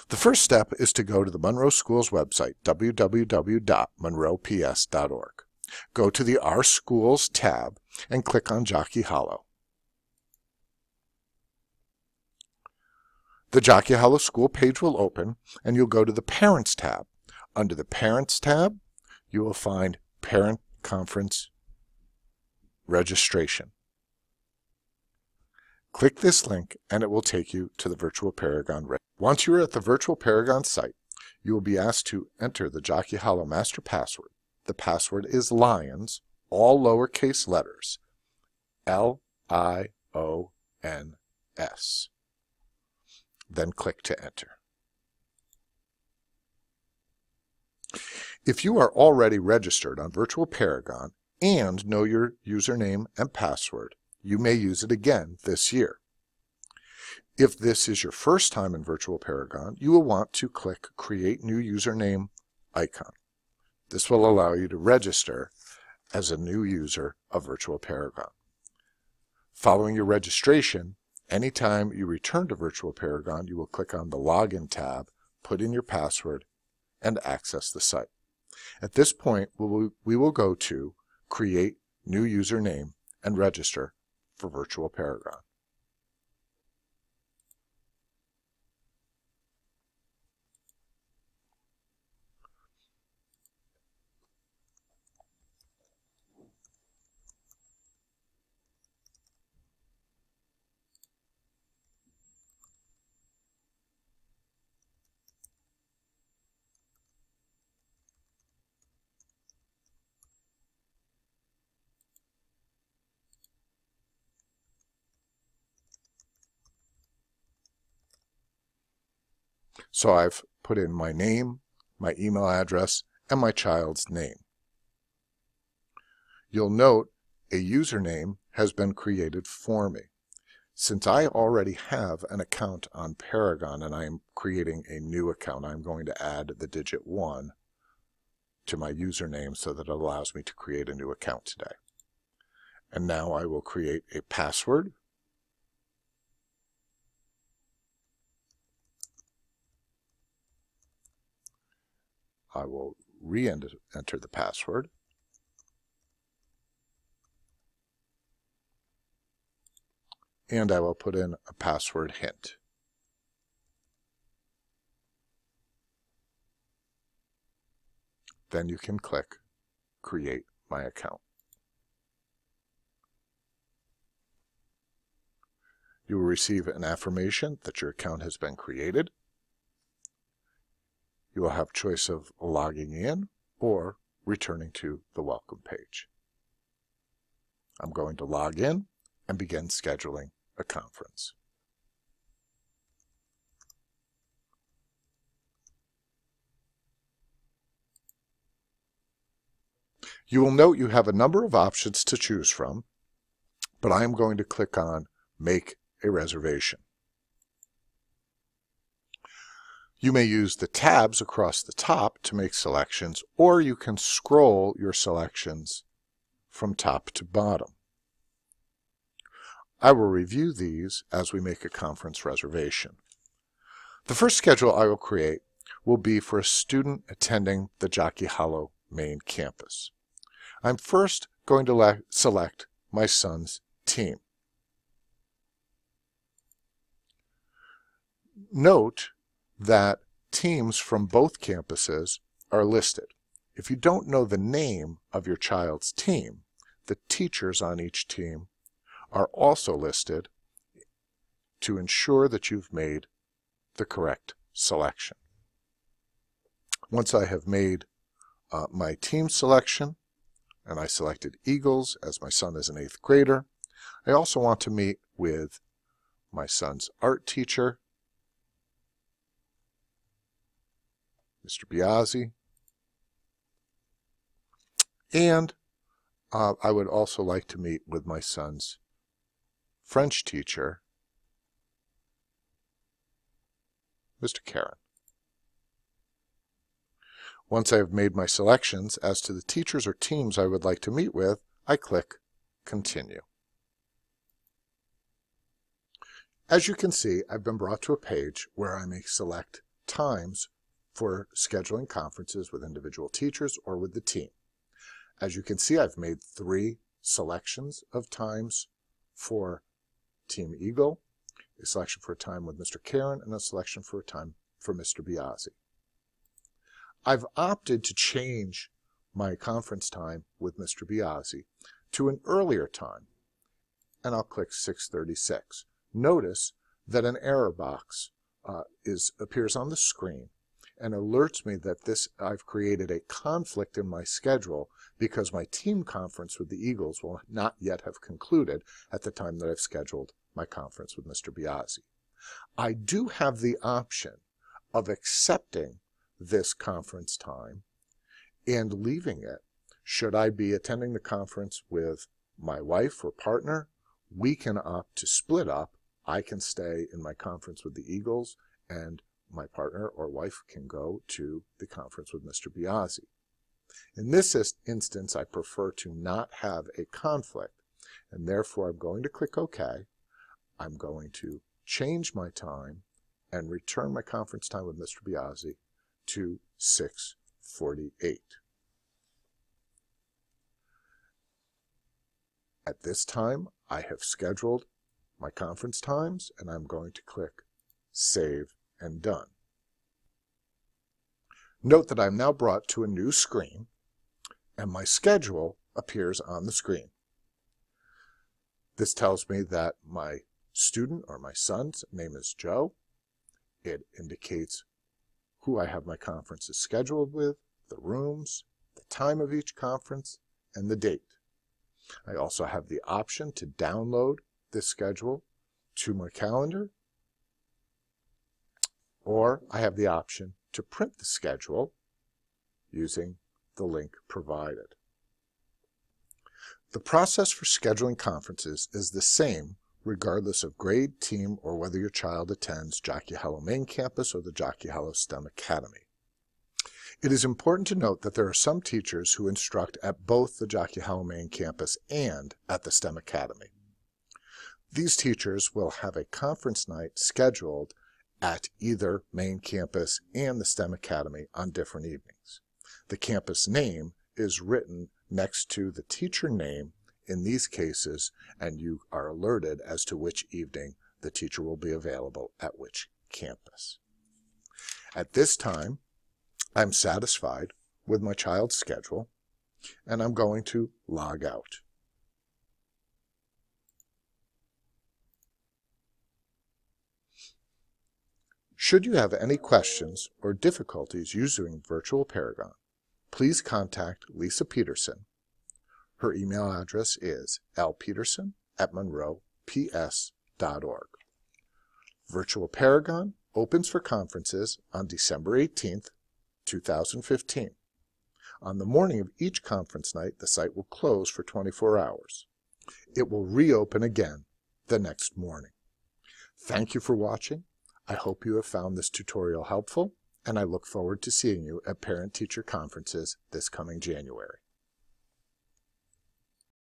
The first step is to go to the Monroe Schools website, www.monroeps.org. Go to the Our Schools tab and click on Jockey Hollow. The Jockey Hollow School page will open, and you'll go to the Parents tab. Under the Parents tab, you will find Parent Conference Registration. Click this link, and it will take you to the Virtual Paragon. Once you are at the Virtual Paragon site, you will be asked to enter the Jockey Hollow master password. The password is LIONS, all lowercase letters, LIONS. Then click to enter. If you are already registered on Virtual Paragon and know your username and password, you may use it again this year. If this is your first time in Virtual Paragon, you will want to click Create New Username icon. This will allow you to register as a new user of Virtual Paragon. Following your registration, anytime you return to Virtual Paragon, you will click on the Login tab, put in your password, and access the site. At this point, we will go to Create New Username and register for Virtual Paragon. So I've put in my name, my email address, and my child's name. You'll note a username has been created for me. Since I already have an account on Paragon and I am creating a new account, I'm going to add the digit 1 to my username so that it allows me to create a new account today. And now I will create a password. I will re-enter the password. And I will put in a password hint. Then you can click Create My Account. You will receive an affirmation that your account has been created. You will have choice of logging in or returning to the welcome page. I'm going to log in and begin scheduling a conference. You will note you have a number of options to choose from, but I am going to click on Make a Reservation. You may use the tabs across the top to make selections, or you can scroll your selections from top to bottom. I will review these as we make a conference reservation. The first schedule I will create will be for a student attending the Jockey Hollow main campus. I'm first going to select my son's team. Note that teams from both campuses are listed. If you don't know the name of your child's team, the teachers on each team are also listed to ensure that you've made the correct selection. Once I have made my team selection, and I selected Eagles as my son is an 8th grader, I also want to meet with my son's art teacher, Mr. Biazzi, and I would also like to meet with my son's French teacher, Mr. Karen. Once I have made my selections as to the teachers or teams I would like to meet with, I click Continue. As you can see, I've been brought to a page where I may select times for scheduling conferences with individual teachers or with the team. As you can see, I've made 3 selections of times for Team Eagle, a selection for a time with Mr. Karen, and a selection for a time for Mr. Biazzi. I've opted to change my conference time with Mr. Biazzi to an earlier time, and I'll click 6:36. Notice that an error box appears on the screen and alerts me that I've created a conflict in my schedule because my team conference with the Eagles will not yet have concluded at the time that I've scheduled my conference with Mr. Biazzi. I do have the option of accepting this conference time and leaving it. Should I be attending the conference with my wife or partner, we can opt to split up. I can stay in my conference with the Eagles, and my partner or wife can go to the conference with Mr. Biazzi. In this instance, I prefer to not have a conflict, and therefore I'm going to click OK. I'm going to change my time and return my conference time with Mr. Biazzi to 6:48. At this time, I have scheduled my conference times, and I'm going to click Save and Done. Note that I'm now brought to a new screen, and my schedule appears on the screen. This tells me that my student or my son's name is Joe. It indicates who I have my conferences scheduled with, the rooms, the time of each conference, and the date. I also have the option to download this schedule to my calendar, or I have the option to print the schedule using the link provided. The process for scheduling conferences is the same regardless of grade, team, or whether your child attends Jockey Hollow Main Campus or the Jockey Hollow STEM Academy. It is important to note that there are some teachers who instruct at both the Jockey Hollow Main Campus and at the STEM Academy. These teachers will have a conference night scheduled at either Main Campus and the STEM Academy on different evenings. The campus name is written next to the teacher name in these cases, and you are alerted as to which evening the teacher will be available at which campus. At this time, I'm satisfied with my child's schedule, and I'm going to log out. Should you have any questions or difficulties using Virtual Paragon, please contact Lisa Peterson. Her email address is lpeterson@monroeps.org. Virtual Paragon opens for conferences on December 18th, 2015. On the morning of each conference night, the site will close for 24 hours. It will reopen again the next morning. Thank you for watching. I hope you have found this tutorial helpful, and I look forward to seeing you at parent-teacher conferences this coming January.